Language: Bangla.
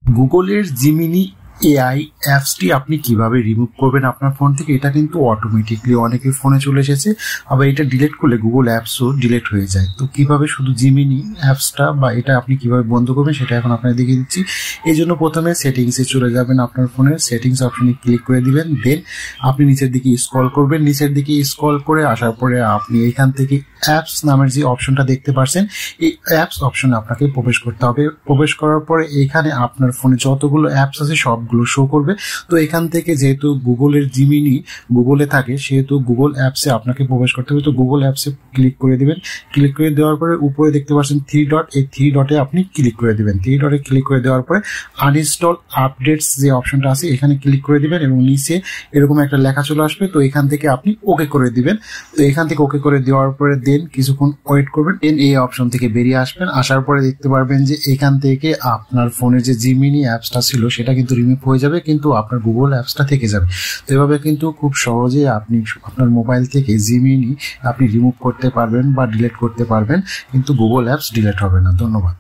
গুগলের জিমিনি এআই অ্যাপসটি আপনি কিভাবে রিমুভ করবেন আপনার ফোন থেকে, এটা কিন্তু অটোমেটিকলি অনেকের ফোনে চলে এসেছে। আবার এটা ডিলিট করলে গুগল অ্যাপসও ডিলিট হয়ে যায়। তো কিভাবে শুধু জিমিনি অ্যাপসটা বা এটা আপনি কিভাবে বন্ধ করবেন সেটা এখন আপনাকে দেখিয়ে দিচ্ছি। এই জন্য প্রথমে সেটিংসে চলে যাবেন, আপনার ফোনের সেটিংস অপশনে ক্লিক করে দিবেন। দেন আপনি নিচের দিকে স্ক্রল করবেন, নিচের দিকে স্ক্রল করে আসার পরে আপনি এখান থেকে অ্যাপস নামের যে অপশনটা দেখতে পাচ্ছেন, এই অ্যাপস অপশনে আপনাকে প্রবেশ করতে হবে। প্রবেশ করার পরে এখানে আপনার ফোনে যতগুলো অ্যাপস আছে সবগুলো শো করবে। তো এখান থেকে যেহেতু গুগলের জিমিনি গুগলে থাকে, সেহেতু গুগল অ্যাপসে আপনাকে প্রবেশ করতে হবে। তো গুগল অ্যাপসে ক্লিক করে দিবেন। ক্লিক করে দেওয়ার পরে উপরে দেখতে পাচ্ছেন 3 ডট, এই 3 ডটে আপনি ক্লিক করে দিবেন। 3 ডটে ক্লিক করে দেওয়ার পরে আনইনস্টল আপডেটস যে অপশনটা আছে এখানে ক্লিক করে দিবেন এবং নিচে এরকম একটা লেখা চলে আসবে। তো এখান থেকে আপনি ওকে করে দিবেন। তো এখান থেকে ওকে করে দেওয়ার পরে দেন কিছুক্ষণ ওয়েট করবেন। দেন এই অপশন থেকে বেরিয়ে আসবেন। আসার পরে দেখতে পারবেন যে এখান থেকে আপনার ফোনের যে জিমিনি অ্যাপসটা ছিল সেটা কিন্তু রিমুভ হয়ে যাবে, কিন্তু আপনার গুগল অ্যাপসটা থেকে যাবে। তো এভাবে কিন্তু খুব সহজে আপনি আপনার মোবাইল থেকে জিমিনি আপনি রিমুভ করতে পারবেন বা ডিলিট করতে পারবেন, কিন্তু গুগল অ্যাপস ডিলিট হবে না। ধন্যবাদ।